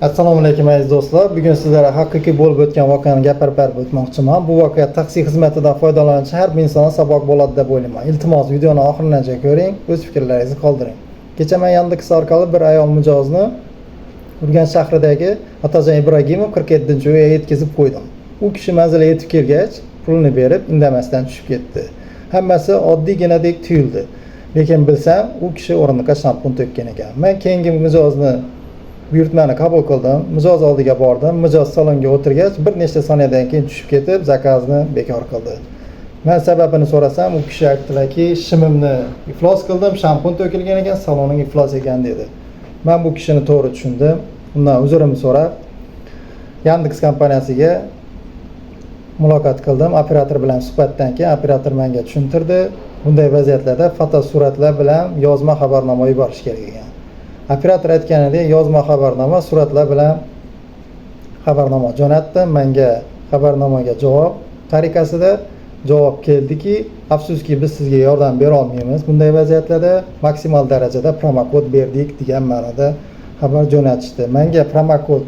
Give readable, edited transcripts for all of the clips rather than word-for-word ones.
Assalomu alaykum aziz do'stlar. Bugun sizlarga haqiqiy bo'lib o'tgan voqeani gapirib berib o'tmoqchiman. Bu voqea taksi xizmatidan foydalanuvchi har bir insonga saboq bo'ladi deb o'ylayman. Iltimos videoni oxirigacha ko'ring, o'z fikrlaringizni qoldiring. Kecha men Yandex orqali bir ayol mijozni Urganch shahridagi Otajon Ibragimov 47-uyga yetkazib qo'ydim. U kishi manzilga yetib kelgach, pulni berib, indamasdan tushib ketdi. Hammasi oddiyginadek tuyuldi. Lekin bilsam, u kishi o'rindiqqa shampun to'kkan ekan. Men keyingi mijozni buyurtmani qabul qildim, mijoz oldiga bordim, mijoz salonga o'tirgach, bir nechta soniyadan keyin tushib ketib, zakozni bekor qildi. Men sababini so'rasam, u kishi aytdilarki, shimimni iflos qildim, shampun to'kilgan ekan, saloning iflos ekan dedi. Men bu kishini to'g'ri tushundim. Undan uzurimni so'rab, Yandex kompaniyasiga muloqot qildim. Operator bilan suhbatdan keyin operator menga tushuntirdi, bunday vaziyatlarda fotosuratlar bilan yozma xabarnoma yuborish kerak ekan. Operator aytganidek yozma xabarnoma, suratlar bilan xabarnoma jo'natdi. Menga xabarnomaga javob tariqasida javob keldiki, afsuski biz sizga yordam bera olmaymiz. Bunday vaziyatlarda maksimal darajada promokod berdik degan ma'noda xabar jo'natishdi. Menga promokod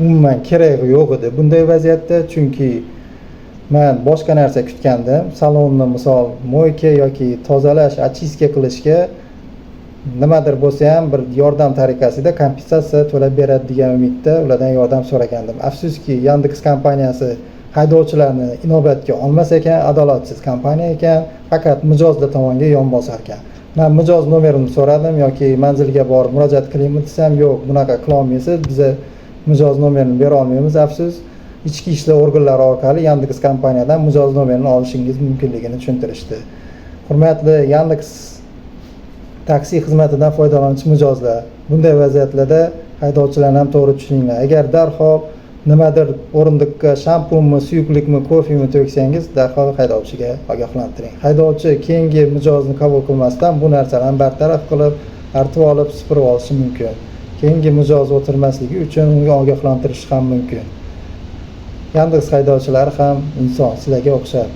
umuman keragi yo'q edi bunday vaziyatda, chunki men boshqa narsa kutgandim. Salonni misol moyka yoki tozalash, ochiska qilishga nimadir bo'lsa ham bir yordam tariqasida kompensatsiya to'lab beradi degan umidda ulardan yordam so'ragandim. Afsuski Yandex kompaniyasi haydovchilarni inobatga olmas ekan, adolatsiz kompaniya ekan, faqat mijozlar tomonga yon bosar ekan. Men mijoz nomerini so'radim yoki manzilga borib murojaat qilaymi desam, yo'q, bunaqa qila olmaysiz, biz mijoz nomerini bera olmaymiz. Afsus, ichki ishlar organlari orqali Yandex kompaniyadan mijoz nomerini olishingiz mumkinligini tushuntirishdi. Hurmatli Yandex taksi xizmatidan foydalanuvchi mijozlar, bunday vaziyatlarda haydovchilarni ham to'g'ri tushuninglar. Agar darhol nimadir o'rindiqqa shampunmi, suyuqlikmi, kofemi to'ksangiz, darhol haydovchiga ogohlantiring. Haydovchi keyingi mijozni qabul qilmasdan bu narsalarni bartaraf qilib, artib olib, supurib olishi mumkin. Keyingi mijoz o'tirmasligi uchun unga ogohlantirish ham mumkin. Yandex haydovchilari ham inson, sizlarga o'xshab.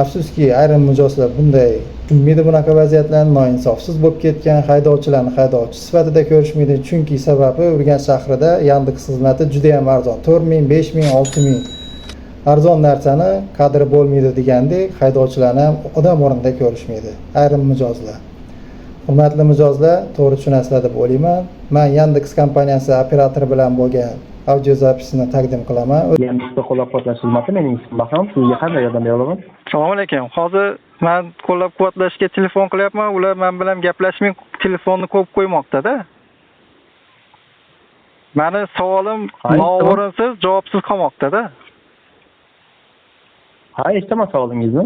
Afsuski, ayrim mijozlar bunday tushunmaydi bunaqa vaziyatlarni, noinsofsiz bo'lib ketgan, haydovchilarni haydovchi sifatida ko'rishmaydi, chunki sababi Urganch shahrida Yandex xizmati juda ham arzon. 4000, 5000, 6000 arzon narsani qadri bo'lmaydi degandek, haydovchilarni ham odam o'rnida ko'rishmaydi ayrim mijozlar. Hurmatli mijozlar, to'g'ri tushunasizlar deb o'ylayman. Men Yandex kompaniyasi operatori bilan bo'lgan audio zapisini taqdim qilaman. Yandexda qo'llab-quvvatlash xizmati, mening ismim Bahrom. Sizga qanday yordam bera olaman? Assalomu alaykum. Hozir men qo'llab-quvvatlashga telefon qilyapman. Ular men bilan gaplashmay telefonni qo'yib qo'ymoqda-da. Meni savolim o'rinsiz, javobsiz qolmoqda-da. Ha, eshitaman savolingizni.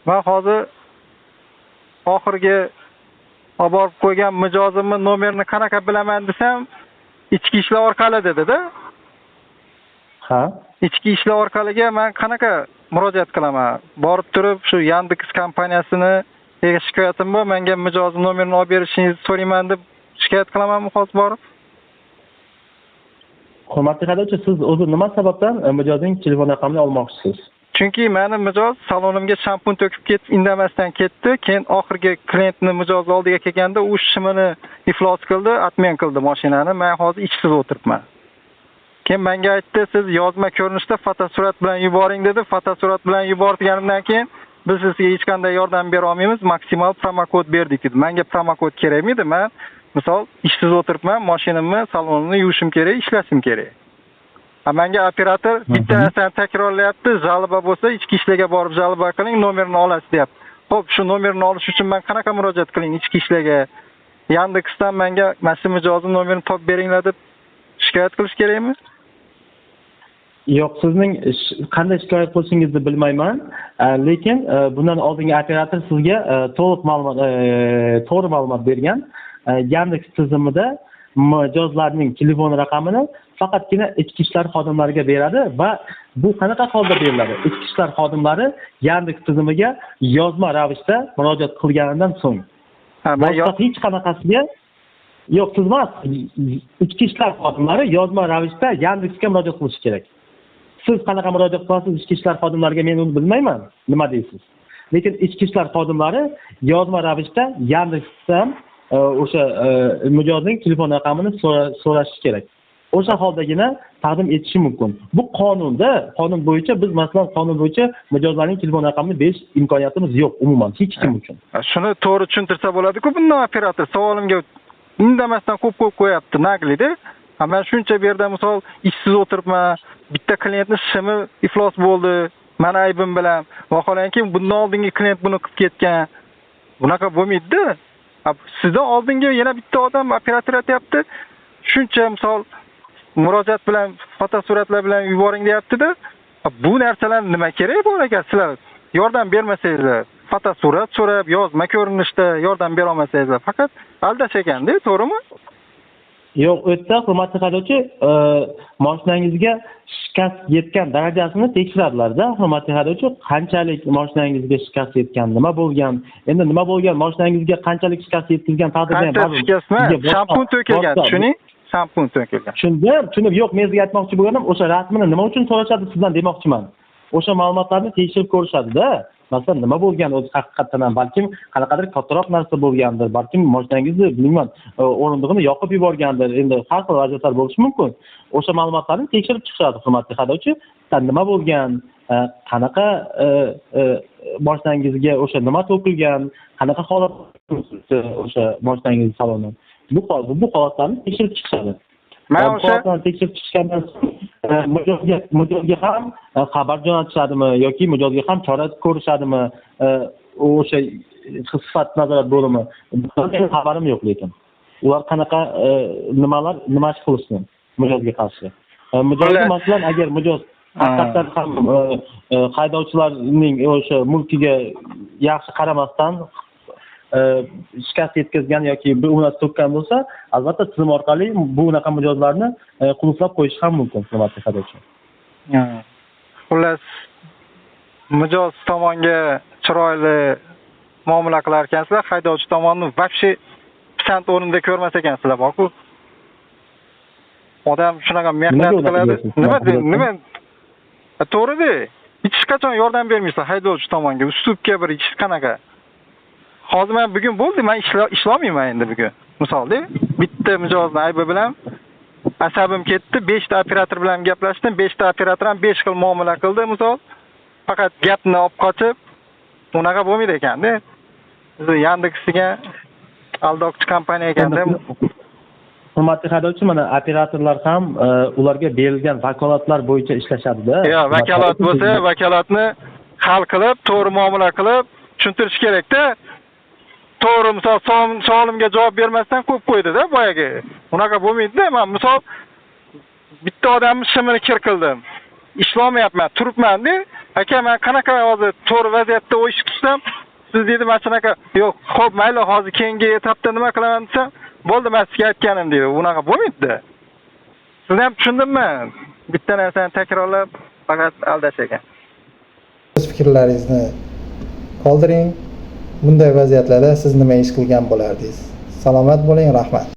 Men hozir oxirgi olib borib qo'ygan mijozimni nomerini qanaqa bilaman desam, ichki ishlar orqali dedi-da. Ha. Ichki ishlar orqaliga men qanaqa murojaat qilaman? Borib turib shu Yandex kompaniyasini shikoyatim bor, menga mijoz nomerini olib berishingizni so'rayman deb shikoyat qilamanmi hozir borib? Hurmatli haydovchi, siz o'zi nima sababdan mijozning telefon raqamini olmoqchisiz? Chunki meni mijoz salonimga shampun to'kib ketib, indamasdan ketdi. Keyin oxirgi klientni mijoz oldiga kelganda u shimini iflos qildi, atmen qildi mashinani. Men hozir ishsiz o'tiribman. Keyin menga aytdi, siz yozma ko'rinishda fotosurat bilan yuboring dedi. Fotosurat bilan yuborganimdan keyin biz sizga hech qanday yordam bera olmaymiz, maksimal promokod berdik dedi. Menga promokod kerakmidi? Men misol ishsiz o'tiribman, mashinamni salonini yuvishim kerak, ishlashim kerak. Menga operator bitta narsani takrorlayapti, jalba bo'lsa ichki ishlarga borib jalba qiling, nomerini olasiz deyapti. Xo'p, shu nomerni olish uchun men qanaqa murojaat qiling ichki ishlarga? Yandexdan menga mana mijozning nomerini topib beringlar deb shikoyat qilish kerakmi? Yo'q, sizning qanday shikoyat qilishingizni bilmayman, lekin bundan oldingi operator sizga to'g'ri ma'lumot bergan. Yandex tizimida mijozlarning telefon raqamini faqatgina ichki ishlar xodimlariga beradi va bu qanaqa holda beriladi? Ichki ishlar xodimlari Yandex tizimiga yozma ravishda murojaat qilganidan so'ng. Boshqa hech qanaqasiga yo'q, siz emas, ichki ishlar xodimlari yozma ravishda Yandexga murojaat qilishi kerak. Siz qanaqa murojaat qilasiz ichki ishlar xodimlariga, men uni bilmayman. Nima deysiz? Lekin ichki ishlar xodimlari yozma ravishda Yandexdan o'sha mijozning telefon raqamini so'rashi kerak. o'sha holdagina taqdim etishi mumkin. Bu qonunda, qonun bo'yicha biz masalan qonun bo'yicha mijozlarning telefon raqamini berish imkoniyatimiz yo'q umuman hech kim uchun. Shuni to'g'ri tushuntirsa bo'ladi-ku, bundan operator savolimga indamasdan ko'p qo'yapti, naglida. Men shuncha bu yerda misol ishsiz o'tiribman, bitta klientning shimi iflos bo'ldi, meni aybim bilan. Vaholanki bundan oldingi klient buni qilib ketgan. Bunaqa bo'lmaydi. Sizdan oldingi yana bitta odam operator aytayapti. Shuncha misol murojaat bilan fotosuratlar bilan yuboring deyapti-da. Bu narsalar nima kerak bor ekan sizlar yordam bermasangizlar? Fotosurat so'rab, yozma ko'rinishda yordam bera olmasangizlar, faqat aldash ekanda, to'g'rimi? Yo'q, u yerda hurmatli haydovchi, mashinangizga shikast yetgan darajasini tekshiradilar-da, hurmatli haydovchi, qanchalik mashinangizga shikast yetgan, nima bo'lgan, endi nima bo'lgan, mashinangizga qanchalik shikast yetkazgan taqdirda ham qancha shikastmi? Shampun to'kilgan, tushuning? Shampun to'kilgan. Tushundim. Yo'q, men sizga aytmoqchi bo'lganim, o'sha rasmini nima uchun so'rashadi sizdan demoqchiman. O'sha ma'lumotlarni tekshirib ko'rishadi-da. Masalan, nima bo'lgan o'zi haqiqatan ham balkim qanaqadir kattaroq narsa bo'lgandir, balkim mashinangizni bilmayman, o'rindig'ini yoqib yuborgandir. Endi har xil vaziyatlar bo'lishi mumkin. O'sha ma'lumotlarni tekshirib chiqishadi, hurmatli haydovchi. Nima bo'lgan, qanaqa mashinangizga o'sha nima to'kilgan, qanaqa holat o'sha mashinangiz saloni. Bu holatlarni tekshirib chiqishadi. Men o'sha tekshirib chiqishgandan mijozga ham xabar jo'natishadimi yoki mijozga ham chora ko'rishadimi, o'sha sifat nazorat bo'limi. Bundan xabarim yo'q lekin. Ular qanaqa nima ish qilishni mijozga qarshi. Mijozga masalan agar mijoz haqiqatan ham haydovchilarning o'sha mulkiga yaxshi qaramasdan shikast yetkazgan yoki bir urinasi to'kkan bo'lsa, albatta tizim orqali bu unaqa mijozlarni qulflab qo'yish ham mumkin, hurmatli haydovchi. Xullas, mijoz tomonga chiroyli muomala qilar ekansizlar, haydovchi tomonni vobshe pisand o'rinda ko'rmas ekansizlar, borku. Odam shunaqa mehnat qiladi. Nima? To'g'ri-da. Hech qachon yordam bermaysiz haydovchi tomonga. Uslubga bir hech qanaqa. Hozir men bugun bo'ldi, men ishlamayman endi bugun. Misolda, bitta mijozni aybi bilan asabim ketdi, 5 ta operator bilan gaplashdim, 5 ta operator ham 5 xil muomala qildi, misol. Faqat gapni olib qochib, unaqa bo'lmaydi ekanda. Biz Yandexga aldoqchi kompaniya ekanda. Hurmatli haydovchi, mana operatorlar ham ularga berilgan vakolatlar bo'yicha ishlashadi-da. Yo'q, vakolat bo'lsa, vakolatni hal qilib, to'g'ri muomala qilib tushuntirish kerak-da. To'g'ri, misol savolimga javob bermasdan qo'yib qo'ydi-da boyagi. Unaqa bo'lmaydi-da. Men misol bitta odamning shimini kir qildim. Ishlamayapman, turibman-da. Aka, men qanaqa hozir to'g'ri vaziyatda o'yish qilsam, siz dedi mana shunaqa, yo'q, xo'p, mayli, hozir keyingi etapda nima qilaman desam, bo'ldi, men sizga aytganim dedi. Unaqa bo'lmaydi-da. Sizni ham tushundimmi? Bitta narsani takrorlab faqat aldash ekan. O'z fikrlaringizni qoldiring. Bunday vaziyatlarda siz nima ish qilgan bo'lardingiz? Salomat bo'ling, rahmat.